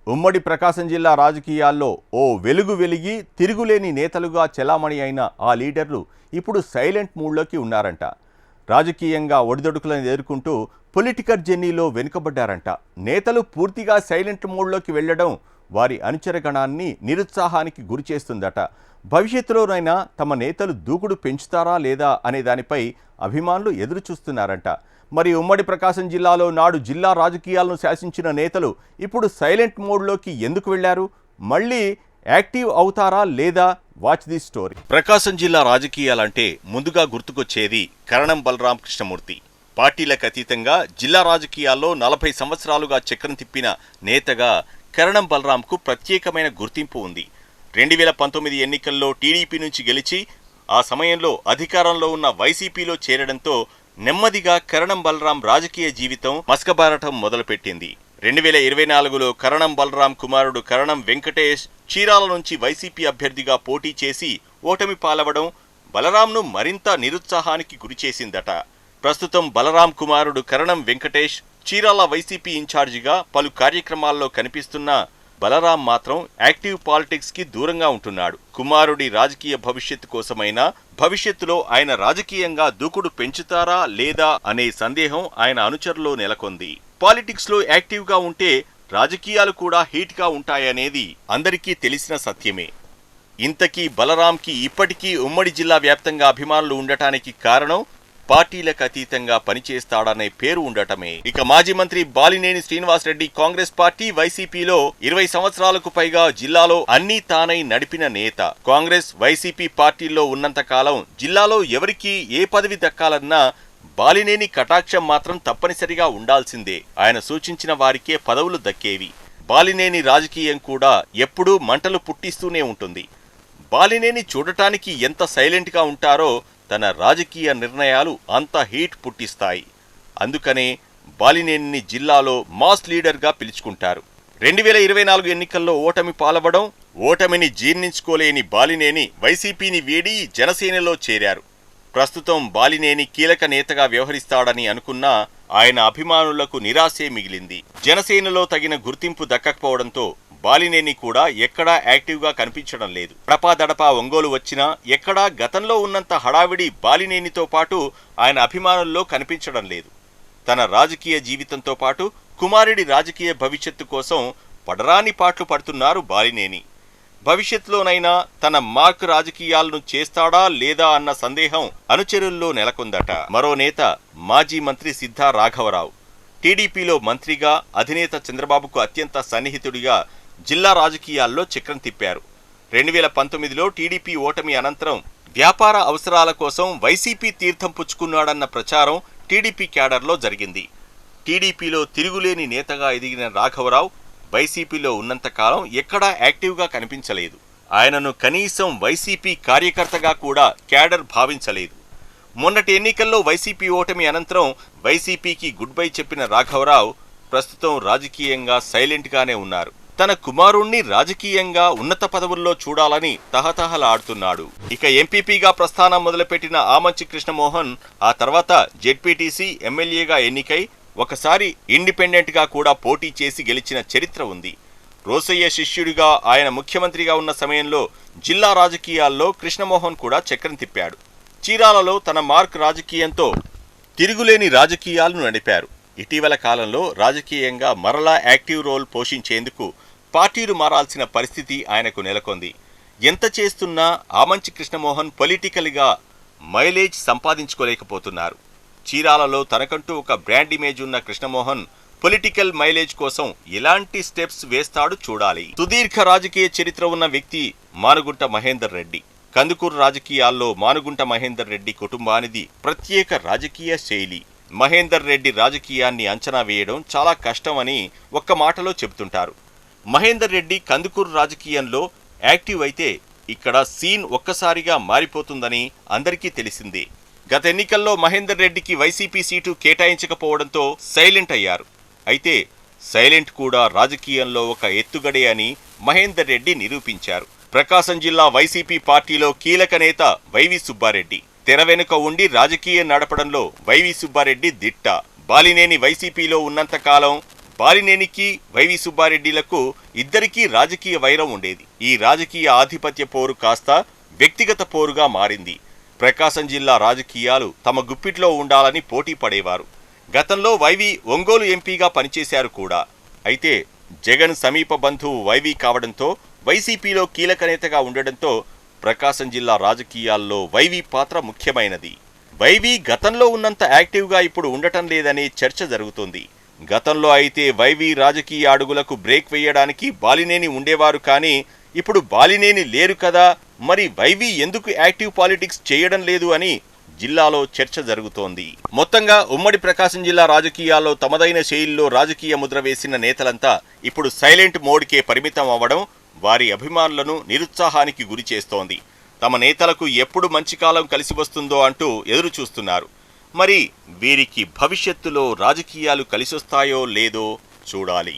ఉమ్మడి ప్రకాశం జిల్లా రాజకీయాల్లో ఓ వెలుగు వెలిగి తిరుగులేని నేతలుగా చెలామణి అయిన ఆ లీడర్లు ఇప్పుడు సైలెంట్ మూడ్లోకి ఉన్నారంట. రాజకీయంగా ఒడిదొడుకులను ఎదుర్కొంటూ పొలిటికల్ జర్నీలో వెనుకబడ్డారంట. నేతలు పూర్తిగా సైలెంట్ మోడ్లోకి వెళ్లడం వారి అనుచరగణాన్ని నిరుత్సాహానికి గురిచేస్తుందట. భవిష్యత్తులోనైనా తమ నేతలు దూకుడు పెంచుతారా లేదా అనే దానిపై అభిమానులు ఎదురు చూస్తున్నారంట. మరి ఉమ్మడి ప్రకాశం జిల్లాలో నాడు జిల్లా రాజకీయాలను శాసించిన నేతలు ఇప్పుడు సైలెంట్ మోడ్లోకి ఎందుకు వెళ్లారు? మళ్ళీ యాక్టివ్ అవుతారా లేదా? Watch the story. ప్రకాశం జిల్లా రాజకీయాలంటే ముందుగా గుర్తుకొచ్చేది కరణం బలరాం కృష్ణమూర్తి. పార్టీలకు అతీతంగా జిల్లా రాజకీయాల్లో 40 సంవత్సరాలుగా చక్రం తిప్పిన నేతగా కరణం బలరాంకు ప్రత్యేకమైన గుర్తింపు ఉంది. 2019 ఎన్నికల్లో టీడీపీ నుంచి గెలిచి ఆ సమయంలో అధికారంలో ఉన్న వైసీపీలో చేరడంతో నెమ్మదిగా కరణం బలరాం రాజకీయ జీవితం మసకబారటం మొదలుపెట్టింది. 2024లో కరణం బలరాం కుమారుడు కరణం వెంకటేష్ చీరాల నుంచి వైసీపీ అభ్యర్థిగా పోటీ చేసి ఓటమి పాలవడం బలరాంను మరింత నిరుత్సాహానికి గురిచేసిందట. ప్రస్తుతం బలరాం కుమారుడు కరణం వెంకటేష్ చీరాల వైసీపీ ఇన్ఛార్జిగా పలు కార్యక్రమాల్లో కనిపిస్తున్న బలరాం మాత్రం యాక్టివ్ పాలిటిక్స్ కి దూరంగా ఉంటున్నాడు. కుమారుడి రాజకీయ భవిష్యత్తు కోసమైనా భవిష్యత్తులో ఆయన రాజకీయంగా దూకుడు పెంచుతారా లేదా అనే సందేహం ఆయన అనుచరులో నెలకొంది. పాలిటిక్స్ లో యాక్టివ్ గా ఉంటే రాజకీయాలు కూడా హీట్ గా ఉంటాయనేది అందరికీ తెలిసిన సత్యమే. ఇంతకీ బలరాంకి ఇప్పటికీ ఉమ్మడి జిల్లా వ్యాప్తంగా అభిమానులు ఉండటానికి కారణం పార్టీలకు అతీతంగా పనిచేస్తాడనే పేరు ఉండటమే. ఇక మాజీ మంత్రి బాలినేని శ్రీనివాసరెడ్డి కాంగ్రెస్ పార్టీ, వైసీపీలో 20 సంవత్సరాలకు పైగా జిల్లాలో అన్నీ తానై నడిపిన నేత. కాంగ్రెస్, వైసీపీ పార్టీల్లో ఉన్నంతకాలం జిల్లాలో ఎవరికి ఏ పదవి దక్కాలన్నా బాలినేని కటాక్షం మాత్రం తప్పనిసరిగా ఉండాల్సిందే. ఆయన సూచించిన వారికే పదవులు దక్కేవి. బాలినేని రాజకీయం కూడా ఎప్పుడూ మంటలు పుట్టిస్తూనే ఉంటుంది. బాలినేని చూడటానికి ఎంత సైలెంట్ గా ఉంటారో తన రాజకీయ నిర్ణయాలు అంత హీట్ పుట్టిస్తాయి. అందుకనే బాలినేనిని జిల్లాలో మాస్ లీడర్గా పిలుచుకుంటారు. 2024 ఎన్నికల్లో ఓటమి పాలవడం, ఓటమిని జీర్ణించుకోలేని బాలినేని వైసీపీని వీడి జనసేనలో చేరారు. ప్రస్తుతం బాలినేని కీలక నేతగా వ్యవహరిస్తాడని అనుకున్నా ఆయన అభిమానులకు నిరాశే మిగిలింది. జనసేనలో తగిన గుర్తింపు దక్కకపోవడంతో బాలినేని కూడా ఎక్కడా యాక్టివ్గా కనిపించడం లేదు. దడపా ఒంగోలు వచ్చినా ఎక్కడా గతంలో ఉన్నంత హడావిడి బాలినేనితో పాటు ఆయన అభిమానుల్లో కనిపించడం లేదు. తన రాజకీయ జీవితంతో పాటు కుమారుడి రాజకీయ భవిష్యత్తు కోసం పడరాని పాట్లు పడుతున్నారు బాలినేని. భవిష్యత్తులోనైనా తన మార్క్ రాజకీయాలను చేస్తాడా లేదా అన్న సందేహం అనుచరుల్లో నెలకొందట. మరో నేత మాజీ మంత్రి సిద్ధా రాఘవరావు. టీడీపీలో మంత్రిగా అధినేత చంద్రబాబుకు అత్యంత సన్నిహితుడిగా జిల్లా రాజకీయాల్లో చక్రం తిప్పారు. 2019లో టీడీపీ ఓటమి అనంతరం వ్యాపార అవసరాల కోసం వైసీపీ తీర్థం పుచ్చుకున్నాడన్న ప్రచారం టీడీపీ క్యాడర్లో జరిగింది. టీడీపీలో తిరుగులేని నేతగా ఎదిగిన రాఘవరావు వైసీపీలో ఉన్నంతకాలం ఎక్కడా యాక్టివ్గా కనిపించలేదు. ఆయనను కనీసం వైసీపీ కార్యకర్తగా కూడా క్యాడర్ భావించలేదు. మొన్నటి ఎన్నికల్లో వైసీపీ ఓటమి అనంతరం వైసీపీకి గుడ్ బై చెప్పిన రాఘవరావు ప్రస్తుతం రాజకీయంగా సైలెంట్గానే ఉన్నారు. తన కుమారుణ్ణి రాజకీయంగా ఉన్నత పదవుల్లో చూడాలని తహతహలాడుతున్నాడు. ఇక ఎంపీపీగా ప్రస్థానం మొదలుపెట్టిన ఆమంచి కృష్ణమోహన్ ఆ తర్వాత జెడ్పీటీసీ, ఎమ్మెల్యేగా ఎన్నికై ఒకసారి ఇండిపెండెంట్ గా కూడా పోటీ చేసి గెలిచిన చరిత్ర ఉంది. రోసయ్య శిష్యుడిగా ఆయన ముఖ్యమంత్రిగా ఉన్న సమయంలో జిల్లా రాజకీయాల్లో కృష్ణమోహన్ కూడా చక్రం తిప్పాడు. చీరాలలో తన మార్క్ రాజకీయంతో తిరుగులేని రాజకీయాలను నడిపారు. ఇటీవల కాలంలో రాజకీయంగా మరలా యాక్టివ్ రోల్ పోషించేందుకు పార్టీలు మారాల్సిన పరిస్థితి ఆయనకు నెలకొంది. ఎంత చేస్తున్నా ఆమంచి కృష్ణమోహన్ పొలిటికల్గా మైలేజ్ సంపాదించుకోలేకపోతున్నారు. చీరాలలో తనకంటూ ఒక బ్రాండ్ ఇమేజ్ ఉన్న కృష్ణమోహన్ పొలిటికల్ మైలేజ్ కోసం ఎలాంటి స్టెప్స్ వేస్తాడు చూడాలి. సుదీర్ఘ రాజకీయ చరిత్ర ఉన్న వ్యక్తి మానుగుంట మహేందర్ రెడ్డి. కందుకూరు రాజకీయాల్లో మానుగుంట మహేందర్ రెడ్డి కుటుంబానిది ప్రత్యేక రాజకీయ శైలి. మహేందర్ రెడ్డి రాజకీయాన్ని అంచనా వేయడం చాలా కష్టమని ఒక్క మాటలో చెబుతుంటారు. మహేందర్ రెడ్డి కందుకూరు రాజకీయంలో యాక్టివ్ అయితే ఇక్కడ సీన్ ఒక్కసారిగా మారిపోతుందని అందరికీ తెలిసిందే. గత ఎన్నికల్లో మహేందర్ రెడ్డికి వైసీపీ సీటు కేటాయించకపోవడంతో సైలెంట్ అయ్యారు. అయితే సైలెంట్ కూడా రాజకీయంలో ఒక ఎత్తుగడే అని మహేందర్ రెడ్డి నిరూపించారు. ప్రకాశం జిల్లా వైసీపీ పార్టీలో కీలక నేత వైవి సుబ్బారెడ్డి. తెర వెనుక ఉండి రాజకీయం నడపడంలో వైవి సుబ్బారెడ్డి దిట్ట. బాలినేని వైసీపీలో ఉన్నంతకాలం బాలినేనికి వైవి సుబ్బారెడ్డిలకు ఇద్దరికీ రాజకీయ వైరం ఉండేది. ఈ రాజకీయ ఆధిపత్య పోరు కాస్త వ్యక్తిగత పోరుగా మారింది. ప్రకాశం జిల్లా రాజకీయాలు తమ గుప్పిట్లో ఉండాలని పోటీ పడేవారు. గతంలో వైవి ఒంగోలు ఎంపీగా పనిచేశారు కూడా. అయితే జగన్ సమీప బంధువు వైవి కావడంతో, వైసీపీలో కీలక నేతగా ఉండడంతో ప్రకాశం జిల్లా రాజకీయాల్లో వైవి పాత్ర ముఖ్యమైనది. వైవి గతంలో ఉన్నంత యాక్టివ్గా ఇప్పుడు ఉండటం లేదనే చర్చ జరుగుతోంది. గతంలో అయితే వైవి రాజకీయ అడుగులకు బ్రేక్ వేయడానికి బాలినేని ఉండేవారు, కానీ ఇప్పుడు బాలినేని లేరు కదా, మరి వైవి ఎందుకు యాక్టివ్ పాలిటిక్స్ చేయడం లేదు అని జిల్లాలో చర్చ జరుగుతోంది. మొత్తంగా ఉమ్మడి ప్రకాశం జిల్లా రాజకీయాల్లో తమదైన శైలిలో రాజకీయ ముద్ర వేసిన నేతలంతా ఇప్పుడు సైలెంట్ మోడ్కే పరిమితం అవ్వడం వారి అభిమానులను నిరుత్సాహానికి గురి చేస్తోంది. తమ నేతలకు ఎప్పుడు మంచి కాలం కలిసి వస్తుందో అంటూ ఎదురు చూస్తున్నారు. మరి వీరికి భవిష్యత్తులో రాజకీయాలు కలిసొస్తాయో లేదో చూడాలి.